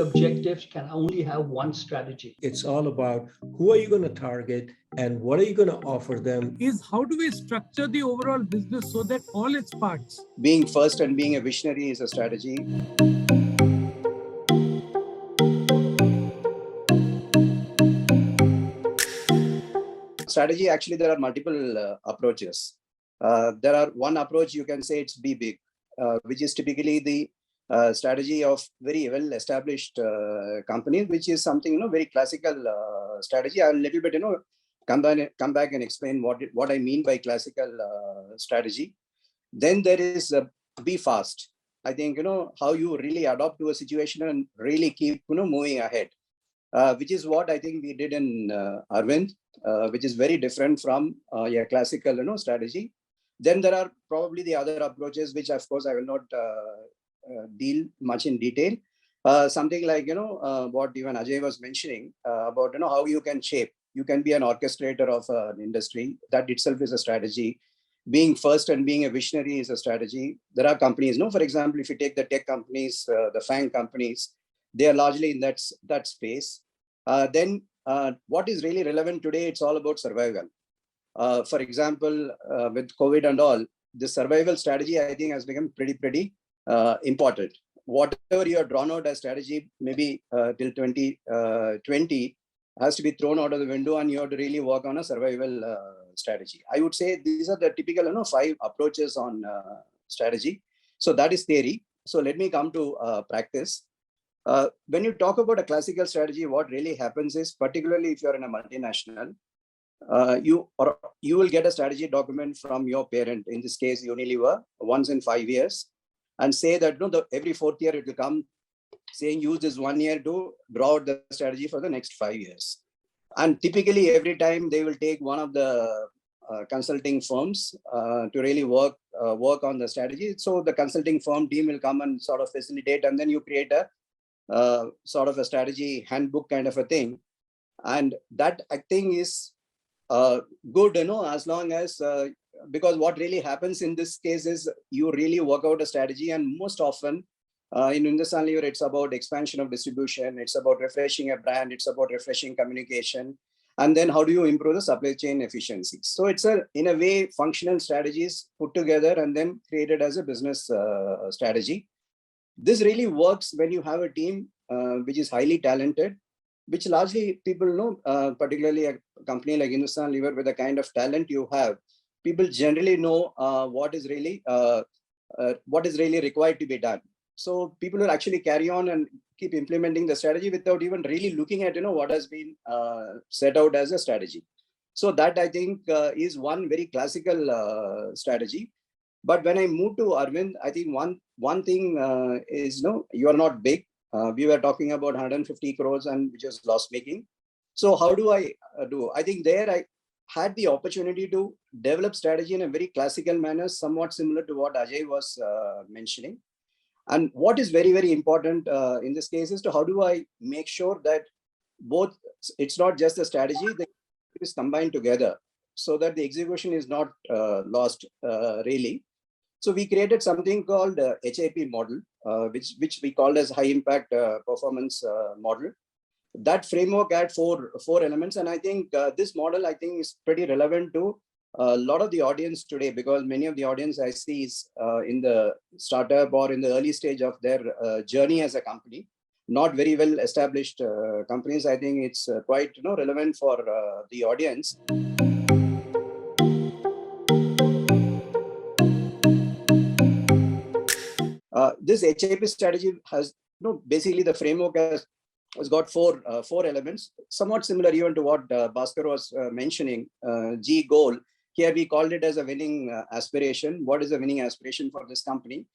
objectives can only have one strategy. It's all about who are you going to target and what are you going to offer them. Is how do we structure the overall business so that all its parts. Being first and being a visionary is a strategy. Strategy, actually, there are multiple approaches. There are one approach, you can say it's be big, which is typically the strategy of very well established companies, which is something, very classical strategy. I'll a little bit, come back and explain what I mean by classical strategy. Then there is be fast. I think, how you really adapt to a situation and really keep, moving ahead, which is what I think we did in Arvind, which is very different from a classical, strategy. Then there are probably the other approaches, which of course I will not deal much in detail. Something like, what even Ajay was mentioning about, how you can shape. You can be an orchestrator of an industry. That itself is a strategy. Being first and being a visionary is a strategy. There are companies, for example, if you take the tech companies, the FANG companies, they are largely in that space. Then what is really relevant today, it's all about survival. For example, with COVID and all, the survival strategy, I think, has become pretty important. Whatever you have drawn out as strategy, maybe till 2020, has to be thrown out of the window and you have to really work on a survival strategy. I would say these are the typical 5 approaches on strategy. So that is theory. So let me come to practice. When you talk about a classical strategy, what really happens is, particularly if you're in a multinational, you will get a strategy document from your parent, in this case Unilever, once in 5 years, and say that every 4th year it will come saying use this 1 year to draw out the strategy for the next 5 years. And typically every time they will take one of the consulting firms to really work on the strategy. So the consulting firm team will come and sort of facilitate, and then you create a sort of a strategy handbook kind of a thing. And that I think is good, as long as, because what really happens in this case is you really work out a strategy, and most often in Hindustan Lever, it's about expansion of distribution, it's about refreshing a brand, it's about refreshing communication, and then how do you improve the supply chain efficiency. So it's in a way, functional strategies put together and then created as a business strategy. This really works when you have a team which is highly talented, which largely people know, particularly a company like Hindustan Lever, with the kind of talent you have, people generally know what is really required to be done. So people will actually carry on and keep implementing the strategy without even really looking at what has been set out as a strategy. So that I think is one very classical strategy. But when I moved to Arvind, I think one thing is you are not big. We were talking about 150 crores and which is loss making. So how do I do? I think there I had the opportunity to develop strategy in a very classical manner, somewhat similar to what Ajay was mentioning. And what is very important in this case is to how do I make sure that both, it's not just the strategy, it is combined together so that the execution is not lost really. So we created something called HIP model, which we called as high impact performance model. That framework had four elements. And I think this model, I think, is pretty relevant to a lot of the audience today, because many of the audience I see is in the startup or in the early stage of their journey as a company, not very well established companies. I think it's quite relevant for the audience. This HIP strategy has basically the framework has got four elements, somewhat similar even to what Bhaskar was mentioning. G goal. Here we called it as a winning aspiration. What is a winning aspiration for this company?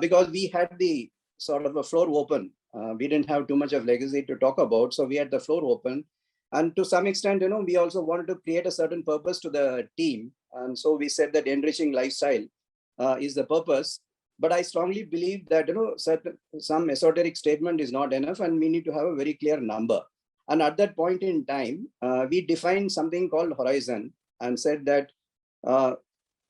Because we had the sort of a floor open. We didn't have too much of legacy to talk about. So we had the floor open. And to some extent, we also wanted to create a certain purpose to the team. And so we said that enriching lifestyle is the purpose. But I strongly believe that some esoteric statement is not enough, and we need to have a very clear number. And at that point in time, we defined something called horizon and said that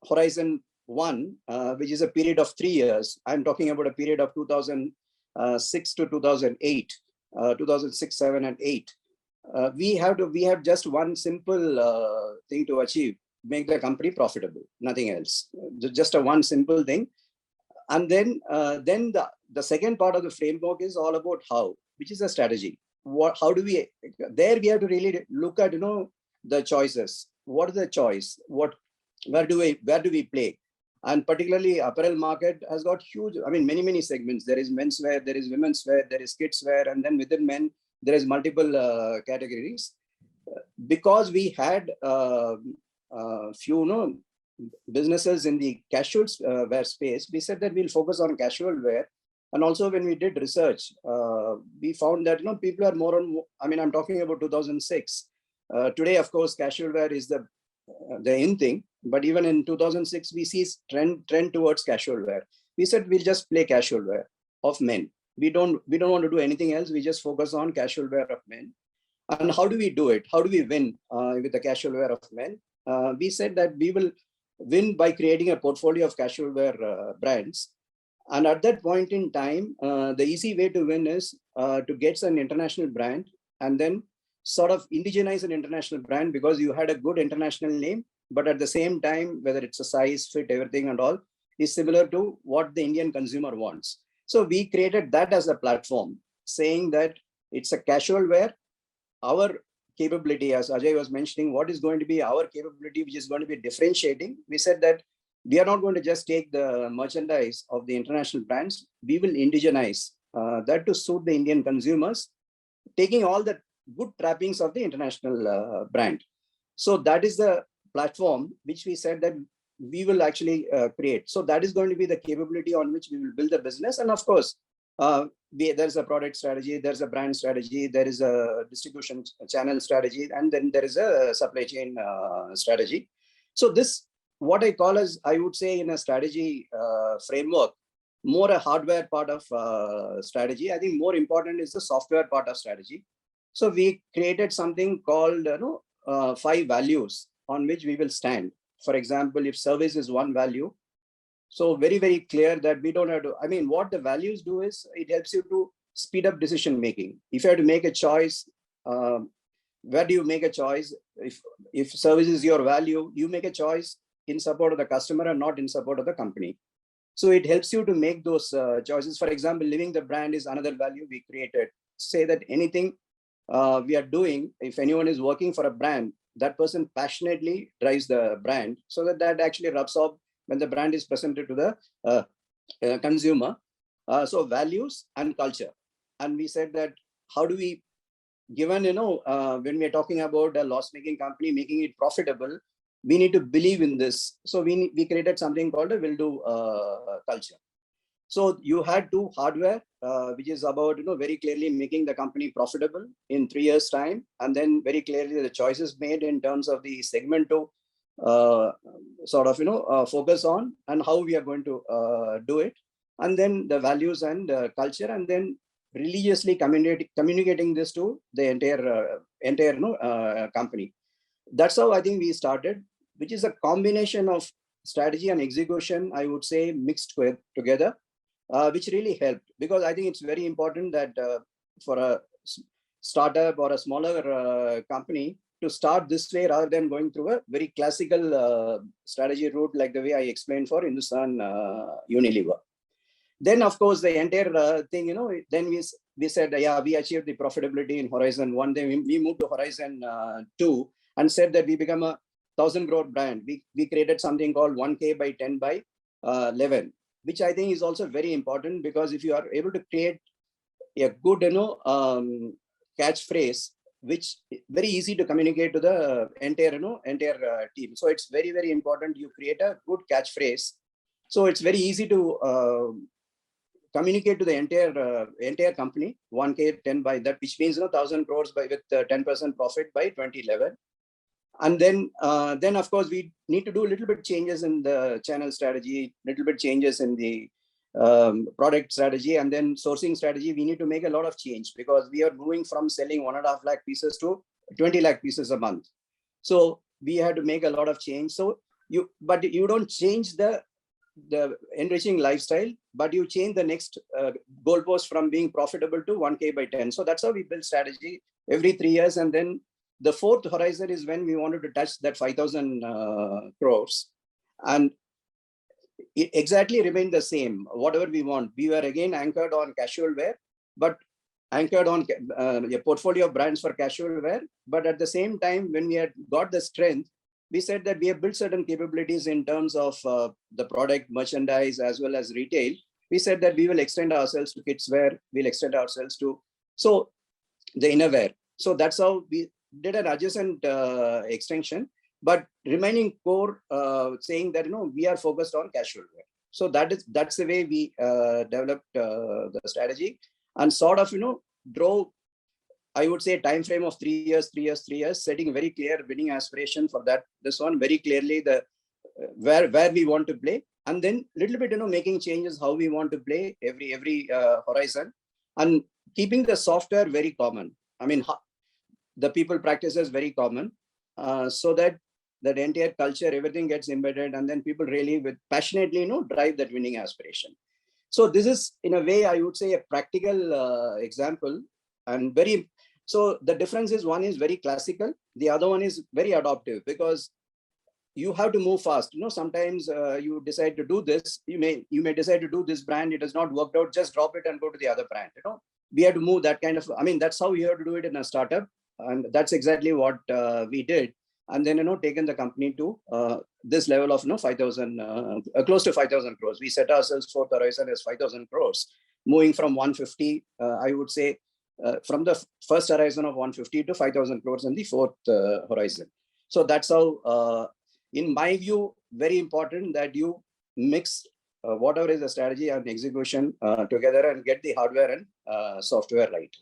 horizon 1, which is a period of 3 years. I'm talking about a period of 2006 to 2008. 2006, 7, and 8. We have just one simple thing to achieve: make the company profitable, nothing else. Just a one simple thing. And then the second part of the framework is all about how, which is a strategy. How do we? There we have to really look at the choices. What is the choice? Where do we play? And particularly apparel market has got huge, many segments. There is menswear, there is women's wear, there is kids wear, and then within men, there is multiple categories. Because we had few businesses in the casual wear space, we said that we'll focus on casual wear. And also when we did research, we found that people are more on, I'm talking about 2006. Today, of course, casual wear is the in thing, but even in 2006, we see trend towards casual wear. We said we'll just play casual wear of men. We don't want to do anything else. We just focus on casual wear of men. And how do we do it? How do we win with the casual wear of men? We said that we will win by creating a portfolio of casual wear brands. And at that point in time, the easy way to win is to get an international brand and then sort of indigenize an international brand, because you had a good international name, but at the same time, whether it's a size, fit, everything and all is similar to what the Indian consumer wants. So we created that as a platform, saying that it's a casual wear. Our capability, as Ajay was mentioning, what is going to be our capability, which is going to be differentiating. We said that we are not going to just take the merchandise of the international brands. We will indigenize that to suit the Indian consumers, taking all the good trappings of the international brand. So that is the platform which we said that we will actually create. So that is going to be the capability on which we will build the business. And of course, there's a product strategy, there's a brand strategy, there is a distribution channel strategy, and then there is a supply chain strategy. So this, what I call as, I would say in a strategy framework, more a hardware part of strategy. I think more important is the software part of strategy. So we created something called 5 values on which we will stand. For example, if service is one value, so very, very clear that we don't have to, what the values do is it helps you to speed up decision making. If you have to make a choice, where do you make a choice? If service is your value, you make a choice in support of the customer and not in support of the company. So it helps you to make those choices. For example, living the brand is another value we created. Say that anything we are doing, if anyone is working for a brand, that person passionately drives the brand, so that actually rubs off when the brand is presented to the consumer. So values and culture. And we said that how do we, given, when we're talking about a loss-making company, making it profitable, we need to believe in this. So we created something called a will-do culture. So you had 2 hardware, which is about, very clearly making the company profitable in 3 years' time. And then very clearly the choices made in terms of the segment to focus on and how we are going to do it. And then the values and culture, and then religiously communicating this to the entire company. That's how I think we started, which is a combination of strategy and execution, I would say, mixed together. Which really helped, because I think it's very important that for a startup or a smaller company to start this way rather than going through a very classical strategy route like the way I explained for Hindustan Unilever. Then, of course, the entire thing, then we said, yeah, we achieved the profitability in Horizon 1. Then we moved to Horizon 2 and said that we become a 1,000 crore brand. We created something called 1K by 10 by 11. Which I think is also very important, because if you are able to create a good, catchphrase, which very easy to communicate to the entire team. So it's very, very important you create a good catchphrase. So it's very easy to communicate to the entire company, 1K 10 by that, which means 1,000 crores with 10% profit by 2011. And then of course, we need to do a little bit changes in the channel strategy, little bit changes in the product strategy, and then sourcing strategy. We need to make a lot of change, because we are moving from selling 1.5 lakh pieces to 20 lakh pieces a month. So we had to make a lot of change. So but you don't change the enriching lifestyle, but you change the next goalpost from being profitable to 1K by 10. So that's how we build strategy every 3 years. And then the fourth horizon is when we wanted to touch that 5,000 crores. And it exactly remained the same, whatever we want. We were again anchored on casual wear, but anchored on a portfolio of brands for casual wear. But at the same time, when we had got the strength, we said that we have built certain capabilities in terms of the product, merchandise, as well as retail. We said that we will extend ourselves to kids wear, we'll extend ourselves to the innerwear. So that's how we did an adjacent extension, but remaining core, saying that we are focused on casual wear. So that's the way we developed the strategy, and sort of drove, I would say, a time frame of 3 years, setting very clear winning aspiration for that. This one very clearly the where we want to play, and then little bit making changes how we want to play every horizon, and keeping the software very common. I mean, the people practices very common, so that entire culture, everything gets embedded, and then people really passionately drive that winning aspiration. So this is, in a way, I would say, a practical example, and so the difference is, one is very classical, the other one is very adaptive, because you have to move fast. Sometimes you decide to do this, you may decide to do this brand, it has not worked out, just drop it and go to the other brand. We have to move that kind of, I mean, that's how you have to do it in a startup, and that's exactly what we did. And then taken the company to this level of 5,000, close to 5,000 crores. We set ourselves fourth horizon as 5,000 crores, moving from 150, I would say, from the first horizon of 150 to 5,000 crores in the fourth horizon. So that's how, in my view, very important that you mix whatever is the strategy and execution together, and get the hardware and software right.